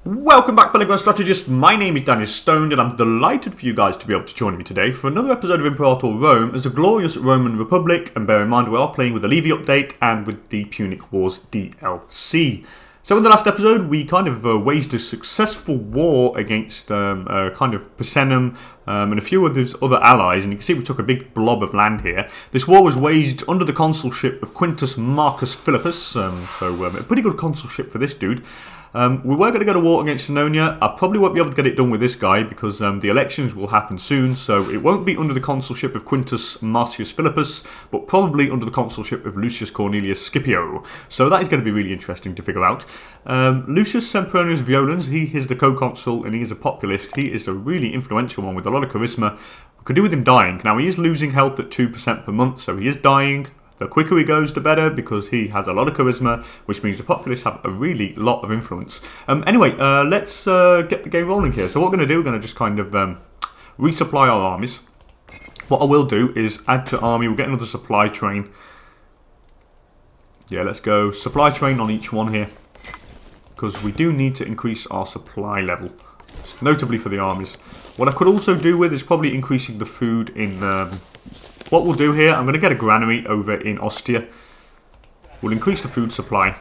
Welcome back, fellow strategists. My name is DanIsStoned, and I'm delighted for you guys to be able to join me today for another episode of Imperator Rome as the glorious Roman Republic. And bear in mind, we are playing with the Livy update and with the Punic Wars DLC. So in the last episode, we kind of waged a successful war against kind of Picenum and a few of those other allies, and you can see we took a big blob of land here. This war was waged under the consulship of Quintus Marcus Philippus, a pretty good consulship for this dude. We were going to go to war against Senonia. I probably won't be able to get it done with this guy because the elections will happen soon, so it won't be under the consulship of Quintus Marcius Philippus, but probably under the consulship of Lucius Cornelius Scipio. So that is going to be really interesting to figure out. Lucius Sempronius Violens, he is the co-consul and he is a populist. He is a really influential one with a lot of charisma. We could do with him dying. Now he is losing health at 2% per month, so he is dying. The quicker he goes, the better, because he has a lot of charisma, which means the populists have a really lot of influence. Anyway, let's get the game rolling here. So what we're going to do, we're going to just kind of resupply our armies. What I will do is add to army. We'll get another supply train. Yeah, let's go supply train on each one here, because we do need to increase our supply level, notably for the armies. What I could also do with is probably increasing the food in... What we'll do here, I'm going to get a granary over in Ostia. We'll increase the food supply,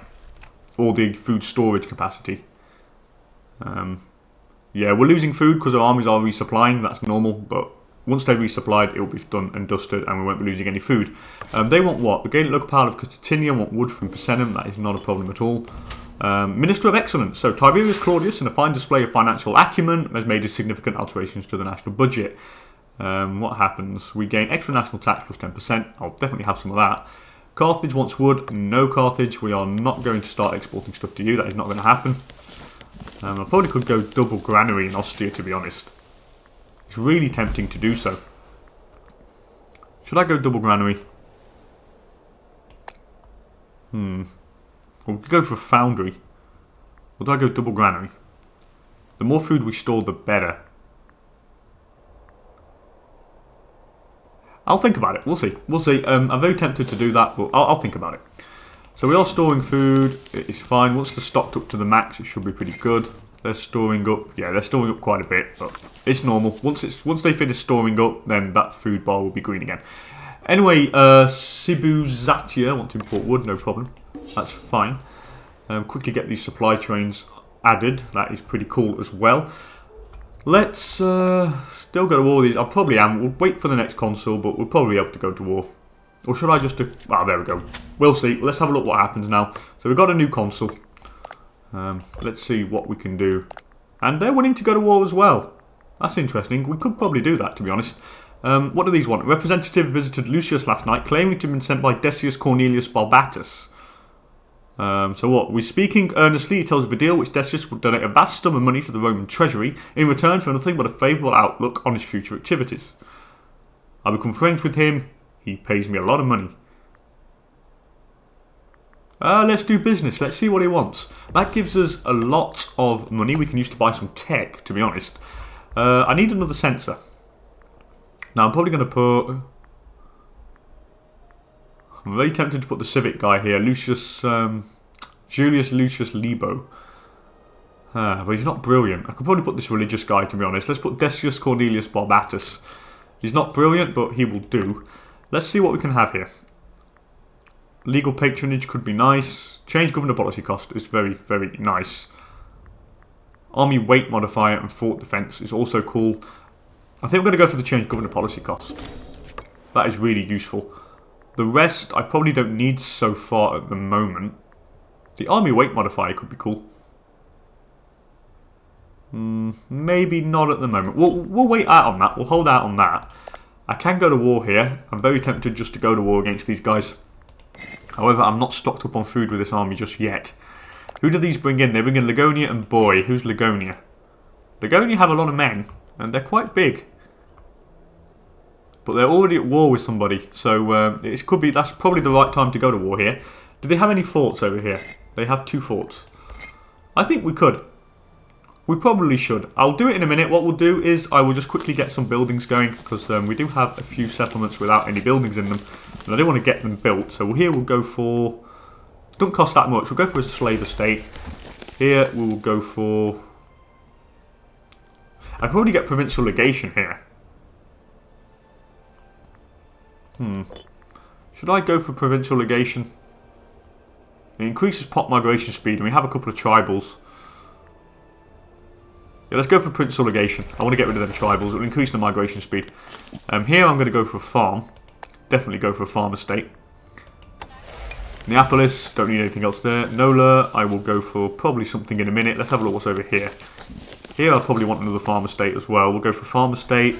or the food storage capacity. Yeah, we're losing food because our armies are resupplying, that's normal, but once they're resupplied, it will be done and dusted, and we won't be losing any food. They want what? The Gaelic local power of Catatinia want wood from Picenum, that is not a problem at all. Minister of Excellence, so Tiberius Claudius, in a fine display of financial acumen, has made significant alterations to the national budget. What happens? We gain extra national tax plus 10%. I'll definitely have some of that. Carthage wants wood. No Carthage. We are not going to start exporting stuff to you. That is not going to happen. I probably could go double granary in Ostia, to be honest. It's really tempting to do so. Should I go double granary? Or we could go for a foundry. Or do I go double granary? The more food we store, the better. I'll think about it. We'll see. We'll see. I'm very tempted to do that, but I'll think about it. So we are storing food. It's fine. Once they're stocked up to the max, it should be pretty good. They're storing up. Yeah, they're storing up quite a bit, but it's normal. Once they finish storing up, then that food bar will be green again. Anyway, Sibuzatia want to import wood. No problem. That's fine. Quickly get these supply trains added. That is pretty cool as well. Let's still go to war with these. I probably am. We'll wait for the next consul, but we'll probably be able to go to war. Or should I just do... Oh, there we go. We'll see. Let's have a look what happens now. So we've got a new consul. Let's see what we can do. And they're willing to go to war as well. That's interesting. We could probably do that, to be honest. What do these want? A representative visited Lucius last night, claiming to have been sent by Decius Cornelius Barbatus. So what? We're speaking earnestly. He tells of a deal which Decius would donate a vast sum of money to the Roman treasury in return for nothing but a favourable outlook on his future activities. I become friends with him. He pays me a lot of money. Let's do business. Let's see what he wants. That gives us a lot of money we can use to buy some tech, to be honest. I need another sensor. Now I'm probably going to put... I'm very tempted to put the civic guy here, Julius Lucius Libo. But he's not brilliant. I could probably put this religious guy, to be honest. Let's put Decius Cornelius Barbatus. He's not brilliant, but he will do. Let's see what we can have here. Legal patronage could be nice. Change governor policy cost is very, very nice. Army weight modifier and fort defense is also cool. I think we're going to go for the change governor policy cost. That is really useful. The rest, I probably don't need so far at the moment. The army weight modifier could be cool. Maybe not at the moment. We'll wait out on that. We'll hold out on that. I can go to war here. I'm very tempted just to go to war against these guys. However, I'm not stocked up on food with this army just yet. Who do these bring in? They bring in Ligonia and Boy. Who's Ligonia? Ligonia have a lot of men, and they're quite big. But they're already at war with somebody, so it could be that's probably the right time to go to war here. Do they have any forts over here? They have 2 forts. I think we could. We probably should. I'll do it in a minute. What we'll do is I will just quickly get some buildings going, because we do have a few settlements without any buildings in them, and I do want to get them built. So here we'll go for... Don't cost that much. We'll go for a slave estate. Here we will go for I could probably get provincial legation here. Should I go for provincial legation? It increases pop migration speed, and we have a couple of tribals. Yeah, let's go for provincial legation. I want to get rid of them tribals. It will increase the migration speed. Here I'm going to go for a farm. Definitely go for a farm estate. Neapolis, don't need anything else there. Nola, I will go for probably something in a minute. Let's have a look what's over here. Here I'll probably want another farm estate as well. We'll go for farm estate.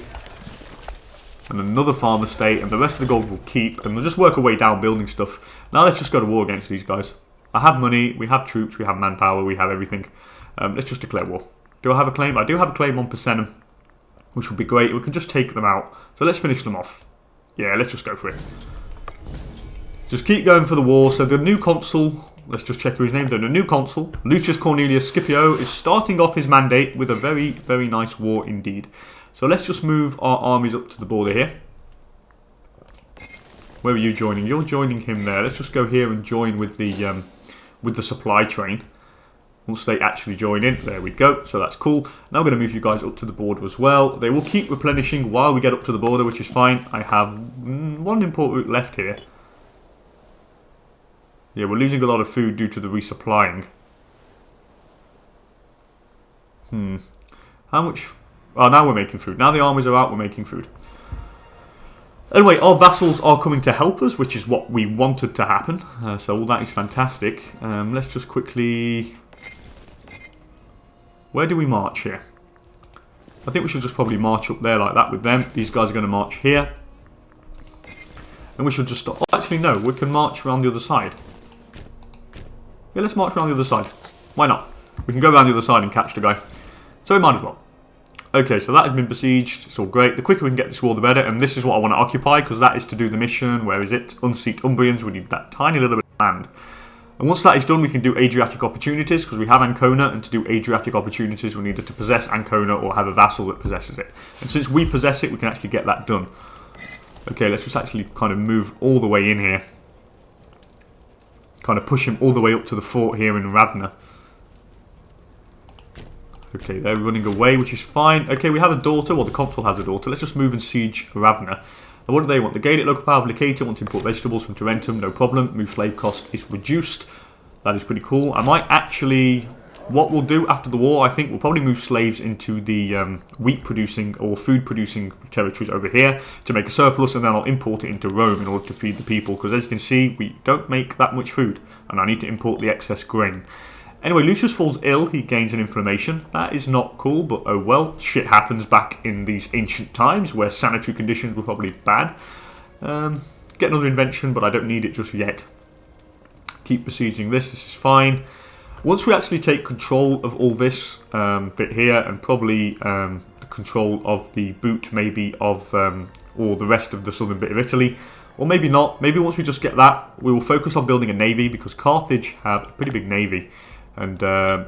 And another farm estate. And the rest of the gold we'll keep. And we'll just work our way down building stuff. Now let's just go to war against these guys. I have money, we have troops, we have manpower, we have everything. Let's just declare war. Do I have a claim? I do have a claim on Picenum, which would be great. We can just take them out. So let's finish them off. Yeah, let's just go for it. Just keep going for the war. So the new consul, let's just check who his name is. The new consul, Lucius Cornelius Scipio, is starting off his mandate with a very, very nice war indeed. So let's just move our armies up to the border here. Where are you joining? You're joining him there. Let's just go here and join with the supply train. Once they actually join in, there we go. So that's cool. Now I'm going to move you guys up to the border as well. They will keep replenishing while we get up to the border, which is fine. I have one import route left here. Yeah, we're losing a lot of food due to the resupplying. How much? Oh, now we're making food. Now the armies are out, we're making food. Anyway, our vassals are coming to help us, which is what we wanted to happen. So all that is fantastic. Let's just quickly... Where do we march here? I think we should just probably march up there like that with them. These guys are going to march here. And we should just stop. Oh, actually, no. We can march around the other side. Yeah, let's march around the other side. Why not? We can go around the other side and catch the guy. So we might as well. Okay, so that has been besieged. It's all great. The quicker we can get this war, the better. And this is what I want to occupy, because that is to do the mission. Where is it? Unseat Umbrians. We need that tiny little bit of land. And once that is done, we can do Adriatic opportunities, because we have Ancona, and to do Adriatic opportunities, we need to possess Ancona or have a vassal that possesses it. And since we possess it, we can actually get that done. Okay, let's just actually kind of move all the way in here. Kind of push him all the way up to the fort here in Ravna. Okay, they're running away, which is fine. Okay, we have a daughter. Well, the consul has a daughter. Let's just move and siege Ravna. And what do they want? The Gaelic local power of Licator want to import vegetables from Tarentum. No problem. Move slave cost is reduced. That is pretty cool. I might actually... What we'll do after the war, I think we'll probably move slaves into the wheat-producing or food-producing territories over here to make a surplus, and then I'll import it into Rome in order to feed the people. Because as you can see, we don't make that much food, and I need to import the excess grain. Anyway, Lucius falls ill. He gains an inflammation. That is not cool, but oh well. Shit happens back in these ancient times where sanitary conditions were probably bad. Get another invention, but I don't need it just yet. Keep besieging this. This is fine. Once we actually take control of all this bit here, and probably the control of the boot maybe of or the rest of the southern bit of Italy, or maybe not. Maybe once we just get that, we will focus on building a navy, because Carthage have a pretty big navy. And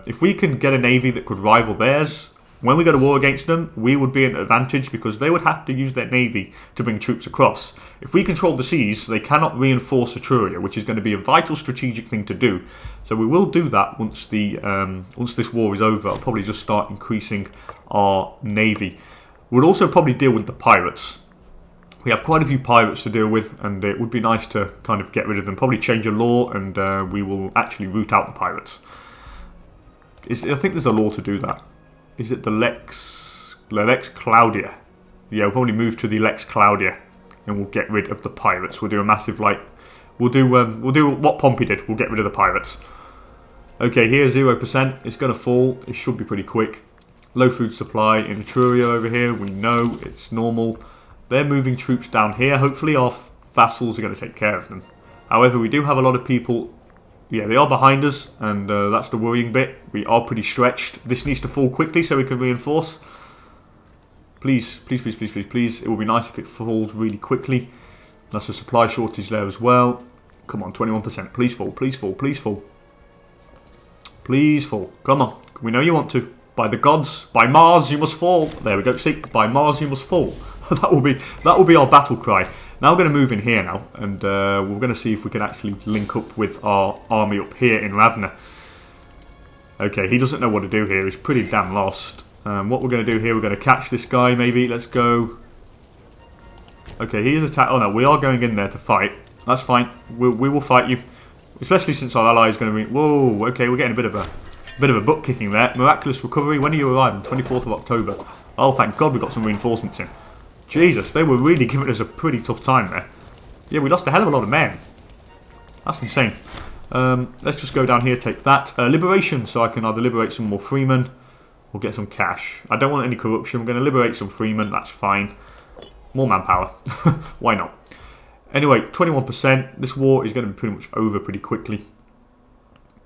if we can get a navy that could rival theirs, when we go to war against them, we would be at an advantage, because they would have to use their navy to bring troops across. If we control the seas, they cannot reinforce Etruria, which is going to be a vital strategic thing to do. So we will do that once this war is over. I'll probably just start increasing our navy. We'll also probably deal with the pirates. We have quite a few pirates to deal with, and it would be nice to kind of get rid of them. Probably change a law, and we will actually root out the pirates. I think there's a law to do that. Is it the Lex Claudia? Yeah, we'll probably move to the Lex Claudia, and we'll get rid of the pirates. We'll do a massive we'll do what Pompey did. We'll get rid of the pirates. Okay, here 0%. It's going to fall. It should be pretty quick. Low food supply in Etruria over here. We know it's normal. They're moving troops down here. Hopefully our vassals are going to take care of them. However, we do have a lot of people. Yeah, they are behind us, and that's the worrying bit. We are pretty stretched. This needs to fall quickly so we can reinforce. Please, please, please, please, please, please. It will be nice if it falls really quickly. That's a supply shortage there as well. Come on, 21%. Please fall, please fall, please fall. Please fall. Come on. We know you want to. By the gods, by Mars, you must fall. There we go. See, by Mars, you must fall. that will be our battle cry. Now we're going to move in here now, and we're going to see if we can actually link up with our army up here in Ravna. Okay, he doesn't know what to do here. He's pretty damn lost. What we're going to do here, we're going to catch this guy maybe. Let's go. Okay, he is attacked. Oh no, we are going in there to fight. That's fine. We will fight you. Especially since our ally is going to be... Whoa, okay, we're getting a bit of a butt kicking there. Miraculous recovery. When are you arriving? 24th of October. Oh, thank God we got some reinforcements in. Jesus, they were really giving us a pretty tough time there. Yeah, we lost a hell of a lot of men. That's insane. Let's just go down here, take that. Liberation, so I can either liberate some more freemen or get some cash. I don't want any corruption. We're going to liberate some freemen. That's fine. More manpower. Why not? Anyway, 21%. This war is going to be pretty much over pretty quickly.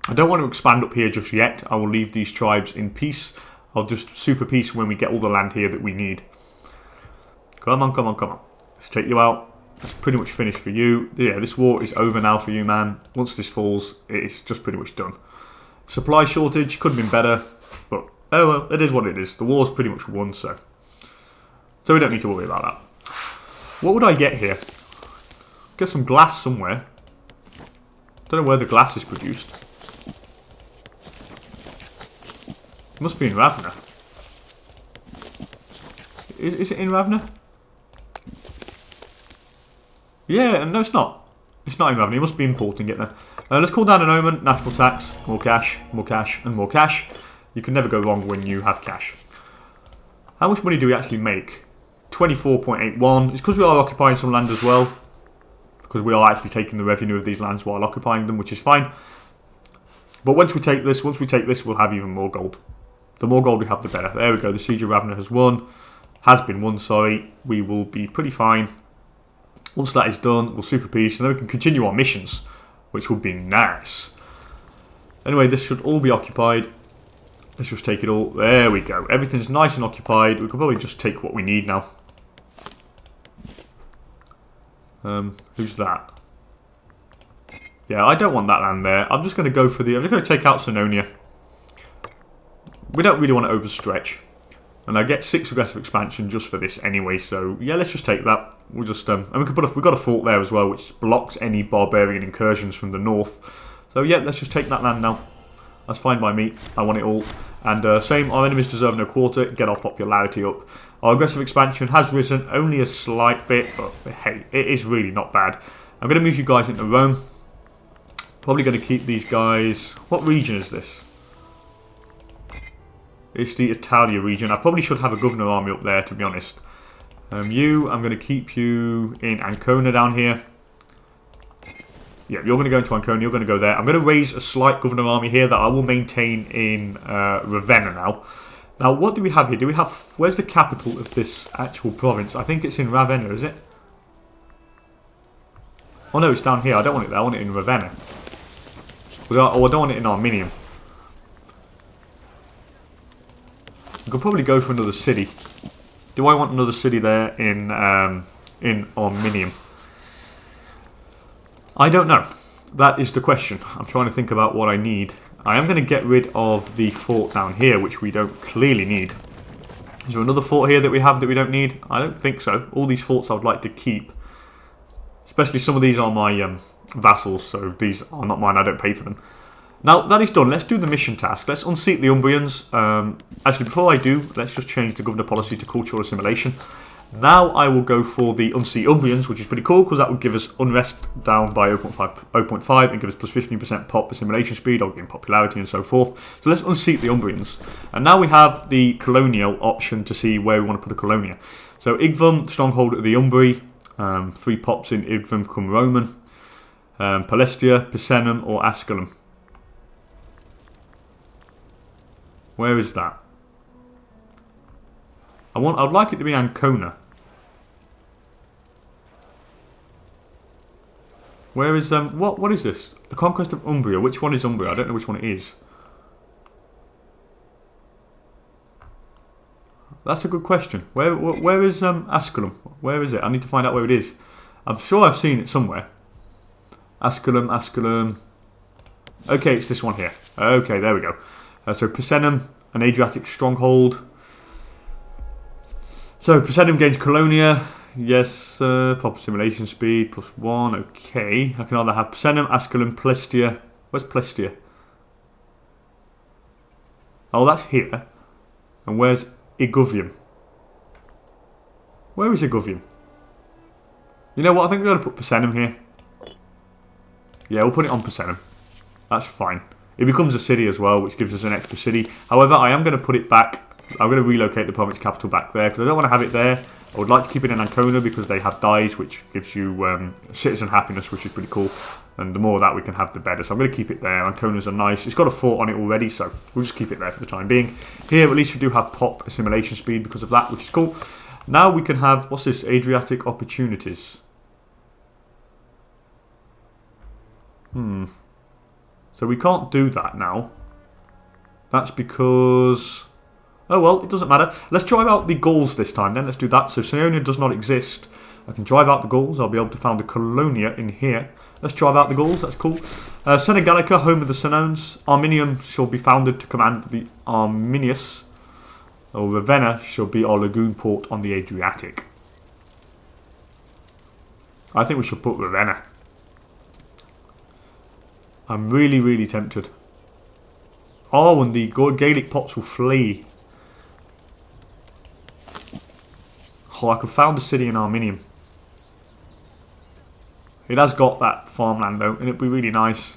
I don't want to expand up here just yet. I will leave these tribes in peace. I'll just super peace when we get all the land here that we need. Come on, come on, come on. Let's take you out. That's pretty much finished for you. Yeah, this war is over now for you, man. Once this falls, it's just pretty much done. Supply shortage could have been better, but oh well, it is what it is. The war's pretty much won, so we don't need to worry about that. What would I get here? Get some glass somewhere. Don't know where the glass is produced. It must be in Ravna. Is it in Ravna? Yeah, no it's not. It's not in Ravna, it must be importing it there. Let's call down an omen, national tax, more cash, and more cash. You can never go wrong when you have cash. How much money do we actually make? 24.81. It's because we are occupying some land as well. Because we are actually taking the revenue of these lands while occupying them, which is fine. But once we take this, we'll have even more gold. The more gold we have, the better. There we go, the Siege of Ravna has won. Has been won, sorry. We will be pretty fine. Once that is done, we'll super peace, and then we can continue our missions, which would be nice. Anyway, this should all be occupied. Let's just take it all. There we go. Everything's nice and occupied. We can probably just take what we need now. Who's that? Yeah, I don't want that land there. I'm just going to go for the... I'm just going to take out Sononia. We don't really want to overstretch. And I get 6 aggressive expansion just for this anyway, so yeah, let's just take that. We'll just and we can we've got a fort there as well, which blocks any barbarian incursions from the north. So yeah, let's just take that land now. That's fine by me. I want it all. And same, our enemies deserve no quarter. Get our popularity up. Our aggressive expansion has risen only a slight bit, but hey, it is really not bad. I'm going to move you guys into Rome. Probably going to keep these guys. What region is this? It's the Italia region. I probably should have a governor army up there, to be honest. I'm going to keep you in Ancona down here. Yeah, you're going to go into Ancona, you're going to go there. I'm going to raise a slight governor army here that I will maintain in Ravenna now. Now, what do we have here? Do we have... Where's the capital of this actual province? I think it's in Ravenna, is it? Oh no, it's down here. I don't want it there. I want it in Ravenna. Oh, I don't want it in Arminium. I could probably go for another city. Do I want another city there in Arminium? I don't know. That is the question. I'm trying to think about what I need. I am going to get rid of the fort down here, which we don't clearly need. Is there another fort here that we have that we don't need? I don't think so. All these forts I would like to keep. Especially some of these are my vassals, so these are not mine. I don't pay for them. Now, that is done. Let's do the mission task. Let's unseat the Umbrians. Actually, before I do, let's just change the governor policy to cultural assimilation. Now I will go for the unseat Umbrians, which is pretty cool, because that would give us unrest down by 0.5 and give us plus 15% pop assimilation speed, or gain popularity and so forth. So let's unseat the Umbrians. And now we have the colonial option to see where we want to put a colonia. So Igvum, stronghold of the Umbri. 3 pops in Igvum become Roman. Palestia, Picenum, or Asculum. Where is that? I'd like it to be Ancona. Where is what is this? The conquest of Umbria. Which one is Umbria? I don't know which one it is. That's a good question. Where is Asculum? Where is it? I need to find out where it is. I'm sure I've seen it somewhere. Asculum. Okay, it's this one here. Okay, there we go. So Picenum, an Adriatic stronghold. So Picenum gains Colonia. Yes, pop assimilation speed +1. Okay, I can either have Picenum, Asculum, Plestia. Where's Plestia? Oh, that's here. And where's Iguvium? Where is Iguvium? You know what? I think we're going to put Picenum here. Yeah, we'll put it on Picenum. That's fine. It becomes a city as well, which gives us an extra city. However, I am going to put it back. I'm going to relocate the province capital back there because I don't want to have it there. I would like to keep it in Ancona because they have dies, which gives you citizen happiness, which is pretty cool. And the more of that we can have, the better. So I'm going to keep it there. Anconas are nice. It's got a fort on it already, so we'll just keep it there for the time being. Here, at least we do have pop assimilation speed because of that, which is cool. Now we can have, what's this? Adriatic opportunities. So we can't do that now. That's because... Oh well, it doesn't matter. Let's drive out the Gauls this time then. Let's do that. So Seonia does not exist. I can drive out the Gauls. I'll be able to found a colonia in here. Let's drive out the Gauls. That's cool. Senegalica, home of the Senones. Arminium shall be founded to command the Arminius. Or Ravenna shall be our lagoon port on the Adriatic. I think we should put Ravenna. I'm really, really tempted. Oh, and the Gaelic pops will flee. Oh, I could found a city in Arminium. It has got that farmland though, and it'd be really nice.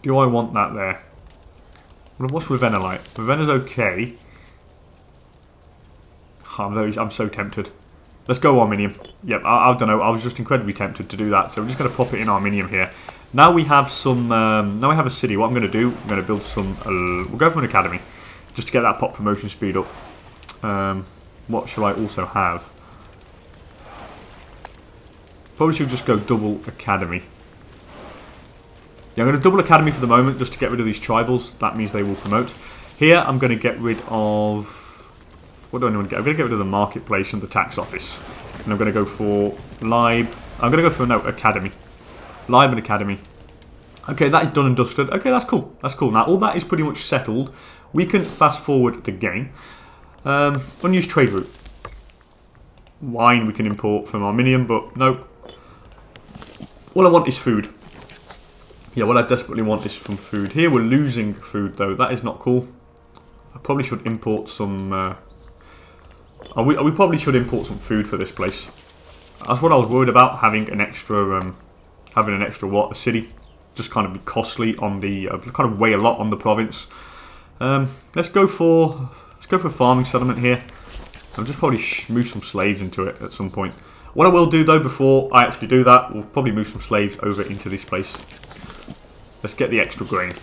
Do I want that there? What's Ravenna like? Ravenna's okay. Oh, I'm so tempted. Let's go Arminium. Yep, I don't know. I was just incredibly tempted to do that, so we're just going to pop it in Arminium here. Now we have some. Now we have a city. What I'm going to do? I'm going to build some. We'll go for an academy, just to get that pop promotion speed up. What shall I also have? Probably should just go double academy. Yeah, I'm going to double academy for the moment, just to get rid of these tribals. That means they will promote. Here, I'm going to get rid of. What do I want to get? I'm going to get rid of the marketplace and the tax office. And I'm going to go for Lib. I'm going to go for no, academy. Lib and academy. Okay, that is done and dusted. Okay, that's cool. That's cool. Now, all that is pretty much settled. We can fast forward the game. Unused trade route. Wine we can import from Arminium, but no. All I want is food. Yeah, what I desperately want is from food. Here we're losing food, though. That is not cool. I probably should import some... We probably should import some food for this place. That's what I was worried about, having an extra what? A city. Just kind of be costly on the... kind of weigh a lot on the province. Let's go for a farming settlement here. I'll just probably move some slaves into it at some point. What I will do though, before I actually do that, we'll probably move some slaves over into this place. Let's get the extra grain.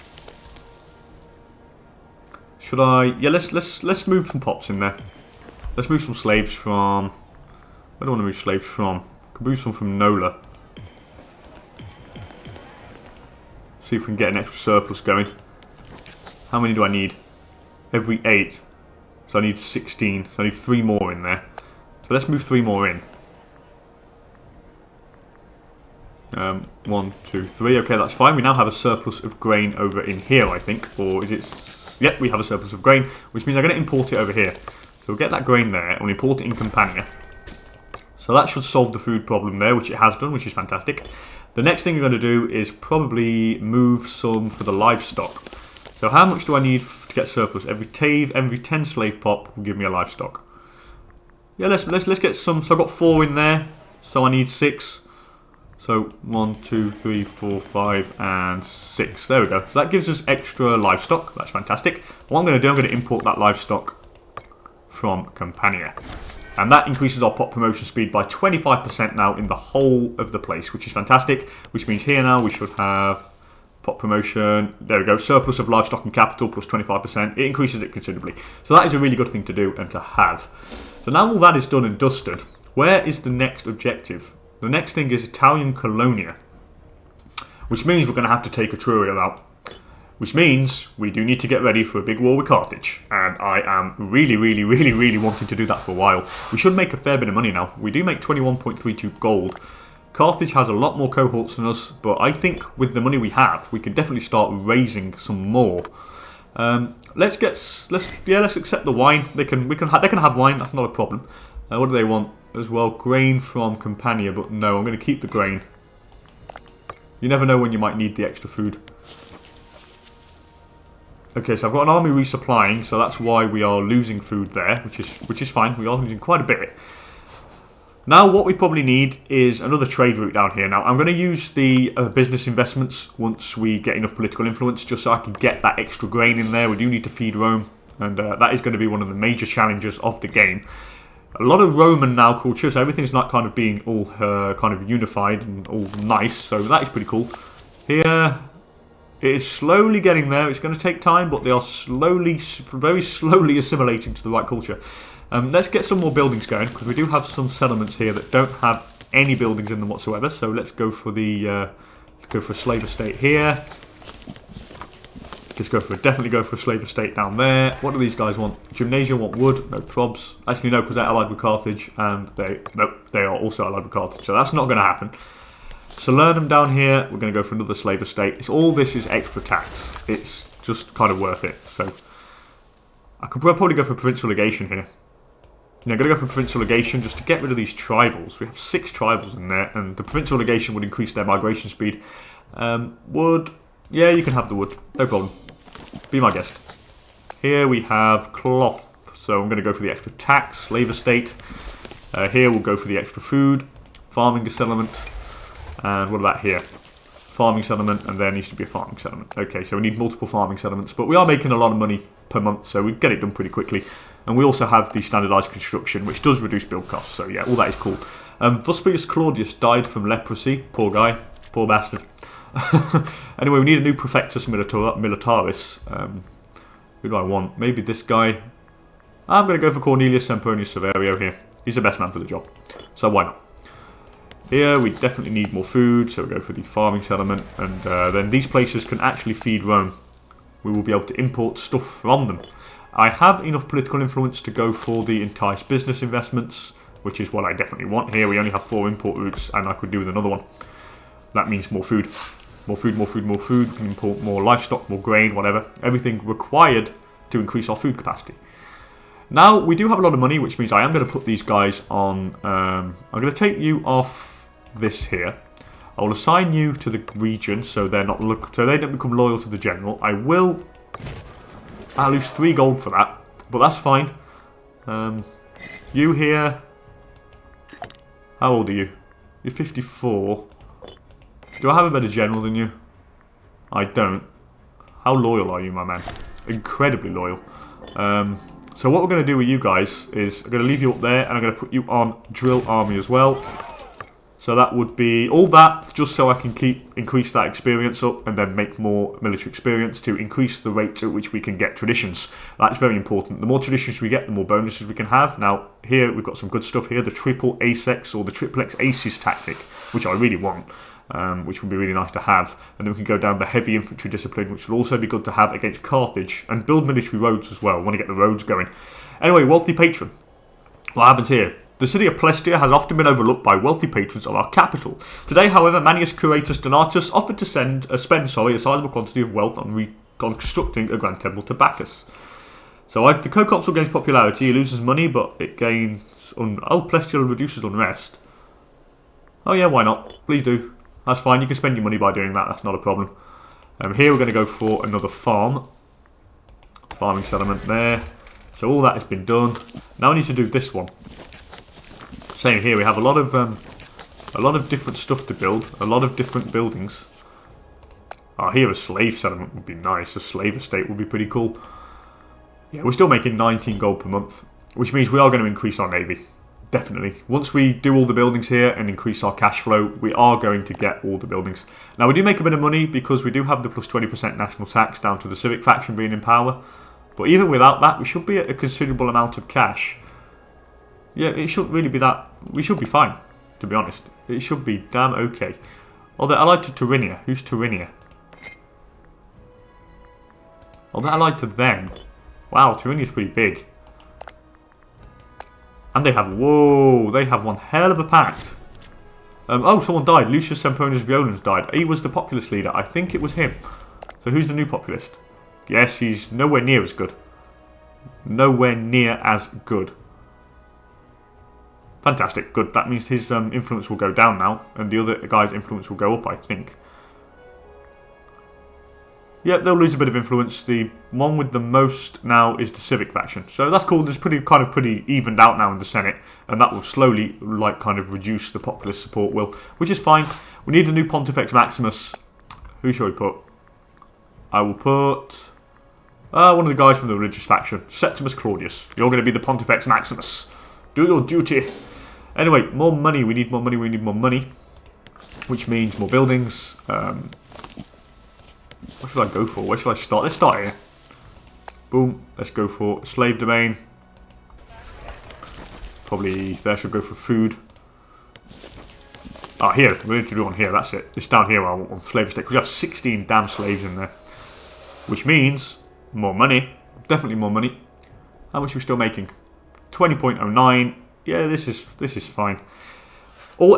Should I? Yeah, let's move some pops in there. Let's move some slaves from. Where do I want to move slaves from? I can move some from Nola. See if we can get an extra surplus going. How many do I need? Every 8. So I need 16. So I need 3 more in there. So let's move 3 more in. 1, 2, 3. Okay, that's fine. We now have a surplus of grain over in here, I think. Or is it? Yep, we have a surplus of grain, which means I'm going to import it over here. So we'll get that grain there, and we'll import it in Campania. So that should solve the food problem there, which it has done, which is fantastic. The next thing we're going to do is probably move some for the livestock. So how much do I need to get surplus? Every 10 slave pop will give me a livestock. Yeah, let's get some. So I've got 4 in there, so I need 6. So 1, 2, 3, 4, 5, and 6. There we go. So that gives us extra livestock. That's fantastic. What I'm going to do, I'm going to import that livestock from Campania. And that increases our pop promotion speed by 25% now in the whole of the place, which is fantastic. Which means here now we should have pop promotion. There we go. Surplus of livestock and capital plus 25%. It increases it considerably. So that is a really good thing to do and to have. So now all that is done and dusted, where is the next objective? The next thing is Italian Colonia, which means we're going to have to take Etruria out, which means we do need to get ready for a big war with Carthage, and I am really wanting to do that for a while. We should make a fair bit of money now. We do make 21.32 gold. Carthage has a lot more cohorts than us, but I think with the money we have, we can definitely start raising some more. Let's accept the wine. They can have wine. That's not a problem. What do they want? As well, grain from Campania, but no, I'm going to keep the grain. You never know when you might need the extra food. Okay, so I've got an army resupplying, so that's why we are losing food there, which is fine. We are losing quite a bit. Now what we probably need is another trade route down here. Now I'm going to use the business investments once we get enough political influence, just so I can get that extra grain in there. We do need to feed Rome, and that is going to be one of the major challenges of the game. A lot of Roman now culture, so everything's not kind of being all kind of unified and all nice, so that is pretty cool. Here, it is slowly getting there. It's going to take time, but they are slowly, very slowly assimilating to the right culture. Let's get some more buildings going, because we do have some settlements here that don't have any buildings in them whatsoever. So let's go for the a slave estate here. Let's definitely go for a slave estate down there. What do these guys want? Gymnasium want wood, no probs. Actually, no, because they're allied with Carthage, and they are also allied with Carthage. So that's not going to happen. Salernum down here, we're going to go for another slave estate. All this is extra tax. It's just kind of worth it. So I could probably go for provincial legation here. I'm going to go for provincial legation just to get rid of these tribals. We have 6 tribals in there, and the provincial legation would increase their migration speed. Wood, yeah, you can have the wood, no problem. Be my guest. Here we have cloth, so I'm going to go for the extra tax, slave estate. Here we'll go for the extra food, farming settlement, and what about here? Farming settlement, and there needs to be a farming settlement. Okay, so we need multiple farming settlements, but we are making a lot of money per month, so we get it done pretty quickly. And we also have the standardised construction, which does reduce build costs, so yeah, all that is cool. Vespasius Claudius died from leprosy. Poor guy. Poor bastard. Anyway, we need a new Prefectus Militaris. Who do I want? Maybe this guy. I'm going to go for Cornelius Sempronius Severio here. He's the best man for the job, so why not? Here we definitely need more food, so we go for the farming settlement, and then these places can actually feed Rome. We will be able to import stuff from them. I have enough political influence to go for the entice business investments, which is what I definitely want here. We only have 4 import routes, and I could do with another one. That means more food. More food, more food, more food. We can import more livestock, more grain, whatever. Everything required to increase our food capacity. Now, we do have a lot of money, which means I am going to put these guys on... I'm going to take you off this here. I will assign you to the region, so they don't become loyal to the general. I'll lose 3 gold for that, but that's fine. You here... How old are you? You're 54. Do I have a better general than you? I don't. How loyal are you, my man? Incredibly loyal. So what we're going to do with you guys is I'm going to leave you up there, and I'm going to put you on drill army as well. So that would be all that just so I can increase that experience up and then make more military experience to increase the rate at which we can get traditions. That's very important. The more traditions we get, the more bonuses we can have. Now, here we've got some good stuff here. The triple Asex or the triplex Aces tactic, which I really want, which would be really nice to have. And then we can go down the heavy infantry discipline, which will also be good to have against Carthage, and build military roads as well. We want to get the roads going. Anyway, wealthy patron. What happens here? The city of Plestia has often been overlooked by wealthy patrons of our capital. Today, however, Manius Curatus Donatus offered to spend a sizable quantity of wealth on reconstructing a grand temple to Bacchus. So the co-consul gains popularity, he loses money, but it gains... Plestia reduces unrest. Oh yeah, why not? Please do. That's fine, you can spend your money by doing that, that's not a problem. Here we're going to go for another farm. Farming settlement there. So all that has been done. Now we need to do this one. Same here, we have a lot of different stuff to build, a lot of different buildings. Here a slave settlement would be nice, a slave estate would be pretty cool. Yeah, we're still making 19 gold per month, which means we are going to increase our navy, definitely. Once we do all the buildings here and increase our cash flow, we are going to get all the buildings. Now we do make a bit of money because we do have the plus 20% national tax down to the civic faction being in power. But even without that, we should be at a considerable amount of cash. Yeah, it shouldn't really be that... We should be fine, to be honest. It should be damn okay. Although allied to Tyrinia. Who's Tyrinia? Although allied to them. Wow, Tyrinia's pretty big. And they have... Whoa! They have one hell of a pact. Someone died. Lucius Sempronius Violens died. He was the populist leader. I think it was him. So who's the new populist? Yes, he's nowhere near as good. Nowhere near as good. Fantastic, good. That means his influence will go down now, and the other guy's influence will go up, I think. Yep, they'll lose a bit of influence. The one with the most now is the civic faction. So that's cool. There's pretty evened out now in the Senate. And that will slowly, like, kind of reduce the populist support will. Which is fine. We need a new Pontifex Maximus. Who shall we put? I will put... one of the guys from the religious faction. Septimus Claudius. You're going to be the Pontifex Maximus. Do your duty. Anyway, more money. We need more money. We need more money. Which means more buildings. What should I go for? Where should I start? Let's start here. Boom. Let's go for slave domain. Probably there should go for food. Ah, here. We need to do one here. That's it. It's down here on slave estate. Because we have 16 damn slaves in there. Which means more money. Definitely more money. How much are we still making? 20.09. Yeah, this is fine.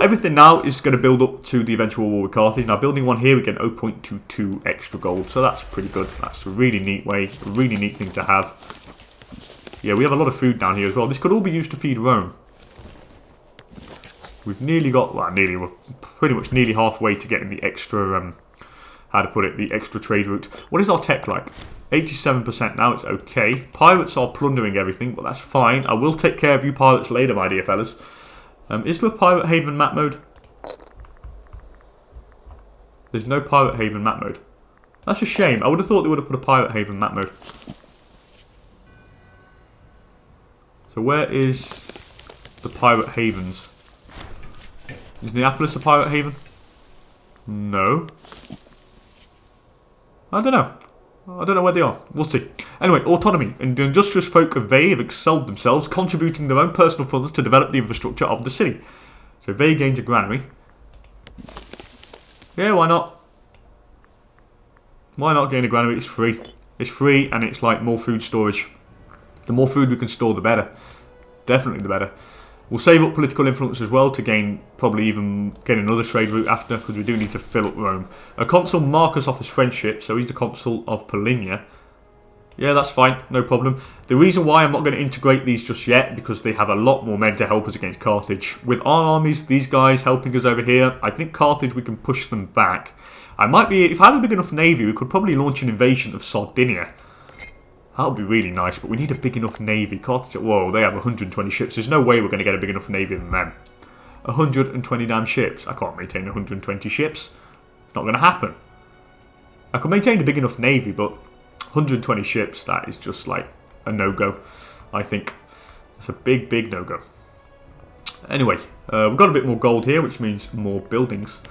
Everything now is going to build up to the eventual war with Carthage. Now, building one here, we get 0.22 extra gold. So that's pretty good. That's a really neat way, a really neat thing to have. Yeah, we have a lot of food down here as well. This could all be used to feed Rome. We've nearly got, well, we're pretty much nearly halfway to getting the extra, how to put it, the extra trade route. What is our tech like? 87% now, it's okay. Pirates are plundering everything, but that's fine. I will take care of you pirates later, my dear fellas. Is there a Pirate Haven map mode? There's no Pirate Haven map mode. That's a shame. I would have thought they would have put a Pirate Haven map mode. So where is the Pirate Havens? Is Neapolis a Pirate Haven? No. I don't know. I don't know where they are. We'll see. Anyway, autonomy. And the industrious folk of Veii have excelled themselves, contributing their own personal funds to develop the infrastructure of the city. So Veii gains a granary. Yeah, why not? Why not gain a granary? It's free. It's free and it's like more food storage. The more food we can store, the better. Definitely the better. We'll save up political influence as well to gain, probably even get another trade route after, because we do need to fill up Rome. A consul Marcus offers friendship, so he's the consul of Polinia. Yeah, that's fine, no problem. The reason why I'm not going to integrate these just yet, because they have a lot more men to help us against Carthage. With our armies, these guys helping us over here, I think Carthage, we can push them back. If I have a big enough navy, we could probably launch an invasion of Sardinia. That would be really nice, but we need a big enough navy. Carthage, whoa, they have 120 ships. There's no way we're going to get a big enough navy than them. 120 damn ships. I can't maintain 120 ships. It's not going to happen. I could maintain a big enough navy, but 120 ships, that is just like a no-go, I think. It's a big, big no-go. Anyway, we've got a bit more gold here, which means more buildings.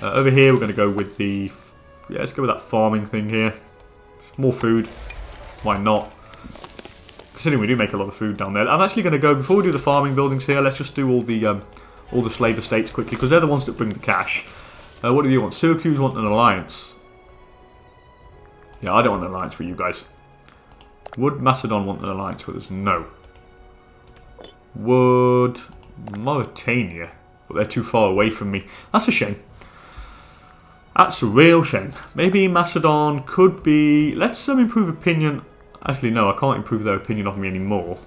Over here, we're going to go with the... Yeah, let's go with that farming thing here. More food. Why not? Considering we do make a lot of food down there. I'm actually going to go, before we do the farming buildings here, let's just do all the slave estates quickly, because they're the ones that bring the cash. What do you want? Syracuse want an alliance. Yeah, I don't want an alliance with you guys. Would Macedon want an alliance with us? No. Would Mauritania? But they're too far away from me. That's a shame. That's a real shame. Maybe Macedon could be... Let's improve opinion. Actually, no, I can't improve their opinion of me anymore.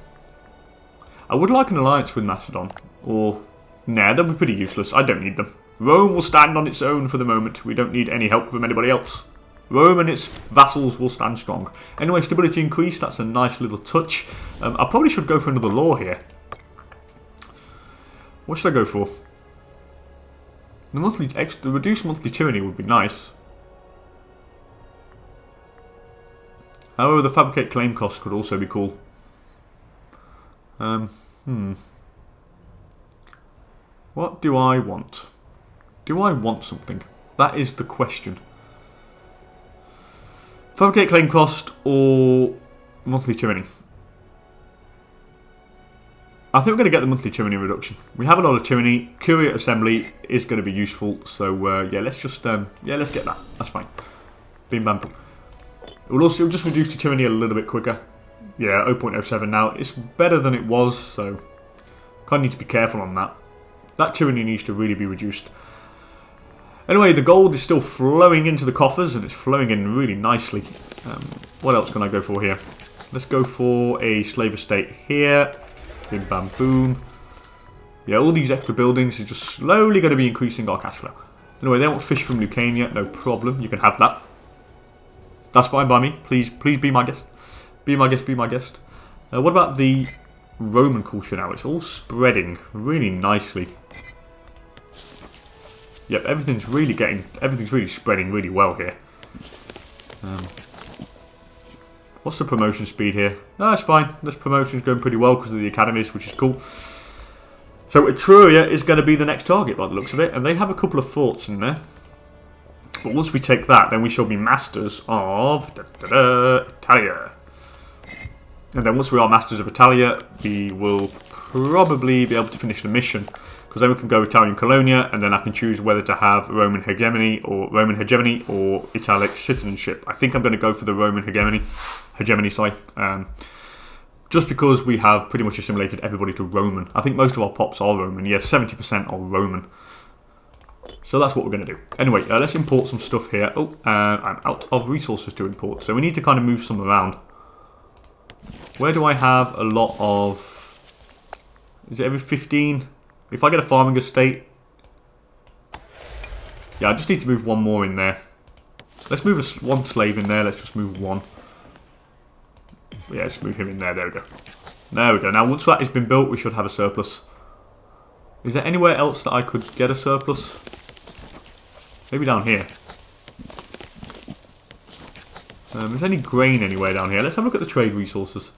I would like an alliance with Macedon. Or... Nah, they'll be pretty useless. I don't need them. Rome will stand on its own for the moment. We don't need any help from anybody else. Rome and its vassals will stand strong. Anyway, stability increase. That's a nice little touch. I probably should go for another law here. What should I go for? The reduced monthly tyranny would be nice. However, the fabricate claim cost could also be cool. What do I want? Do I want something? That is the question. Fabricate claim cost or monthly tyranny? I think we're going to get the monthly tyranny reduction. We have a lot of tyranny. Courier assembly is going to be useful. So yeah, let's just let's get that. That's fine. Bim bam boom. It will also just reduce the tyranny a little bit quicker. Yeah, 0.07 now. It's better than it was, so kind of need to be careful on that. That tyranny needs to really be reduced. Anyway, the gold is still flowing into the coffers, and it's flowing in really nicely. What else can I go for here? Let's go for a slave estate here. Bim bam boom. Yeah, all these extra buildings are just slowly going to be increasing our cash flow. Anyway, they want fish from Lucania, no problem. You can have that. That's fine by me. Please be my guest. Be my guest, be my guest. What about the Roman culture now? It's all spreading really nicely. Yep, everything's really spreading really well here. What's the promotion speed here? No, it's fine. This promotion's going pretty well because of the academies, which is cool. So Etruria is going to be the next target by the looks of it, and they have a couple of forts in there. But once we take that, then we shall be masters of Italia. And then once we are masters of Italia, we will probably be able to finish the mission. Because then we can go Italian Colonia, and then I can choose whether to have Roman hegemony or Italic citizenship. I think I'm going to go for the Roman hegemony, just because we have pretty much assimilated everybody to Roman. I think most of our pops are Roman. Yes, 70% are Roman. So that's what we're going to do. Anyway, let's import some stuff here. Oh, I'm out of resources to import, so we need to kind of move some around. Where do I have a lot of... Is it every 15? If I get a farming estate... Yeah, I just need to move one more in there. Let's move one slave in there. Let's just move one. Yeah, let's move him in there. There we go. There we go. Now, once that has been built, we should have a surplus. Is there anywhere else that I could get a surplus? Maybe down here. Is there any grain anywhere down here? Let's have a look at the trade resources.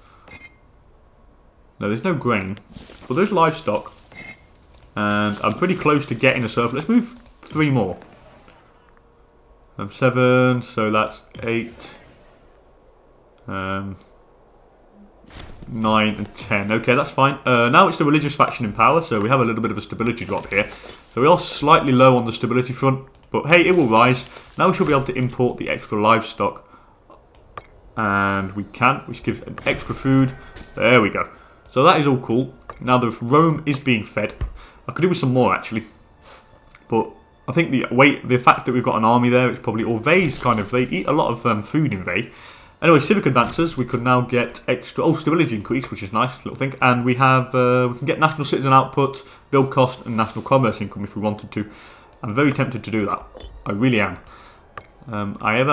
No, there's no grain. But there's livestock. And I'm pretty close to getting a surplus. Let's move 3 more. 7, so that's 8. 9 and 10. Okay, that's fine. Now it's the religious faction in power, so we have a little bit of a stability drop here. So we are slightly low on the stability front, but hey, it will rise. Now we should be able to import the extra livestock. And we can, which gives an extra food. There we go. So that is all cool. Now the Rome is being fed. I could do with some more actually, but I think the fact that we've got an army there, it's probably, or Vey's kind of, they eat a lot of food in Vey. Anyway, civic advances, we could now get extra, stability increase, which is nice, little thing, and we have, we can get national citizen output, build cost, and national commerce income if we wanted to. I'm very tempted to do that. I really am. I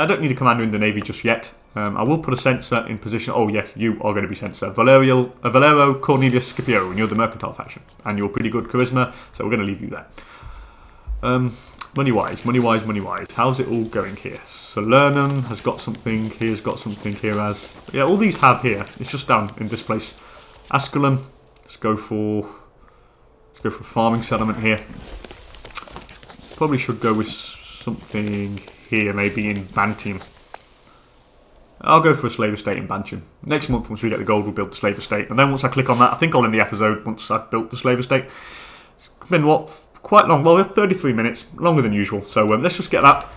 don't need a commander in the navy just yet. I will put a censor in position. Oh yeah, you are going to be censor. Valero Cornelius Scipio, and you're the mercantile faction, and you're pretty good charisma, so we're going to leave you there. Money-wise. How's it all going here? Salernum has got something. Here's got something. Here has. Yeah, all these have here. It's just down in this place. Asculum. Let's go for a farming settlement here. Probably should go with something here, maybe in Bantium. I'll go for a slave estate in Bantium. Next month, once we get the gold, we'll build the slave estate. And then once I click on that, I think I'll end the episode once I've built the slave estate. It's been, what, quite long. Well, 33 minutes, longer than usual. So let's just get that.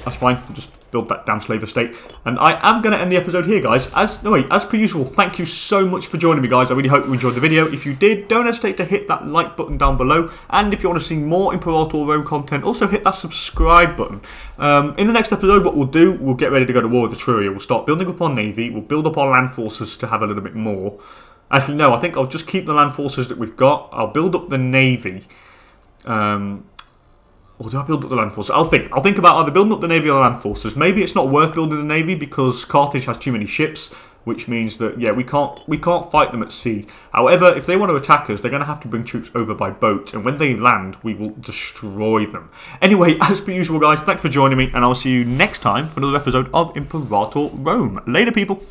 That's fine. We'll just build that damn slave estate. And I am going to end the episode here, guys. As per usual, thank you so much for joining me, guys. I really hope you enjoyed the video. If you did, don't hesitate to hit that like button down below. And if you want to see more Imperator Rome content, also hit that subscribe button. In the next episode, what we'll do, we'll get ready to go to war with Etruria. We'll start building up our navy. We'll build up our land forces to have a little bit more. Actually, no, I think I'll just keep the land forces that we've got. I'll build up the navy. Or do I build up the land forces? I'll think about either building up the navy or the land forces. Maybe it's not worth building the navy because Carthage has too many ships, which means that, yeah, we can't fight them at sea. However, if they want to attack us, they're going to have to bring troops over by boat, and when they land, we will destroy them. Anyway, as per usual, guys, thanks for joining me, and I'll see you next time for another episode of Imperator Rome. Later, people.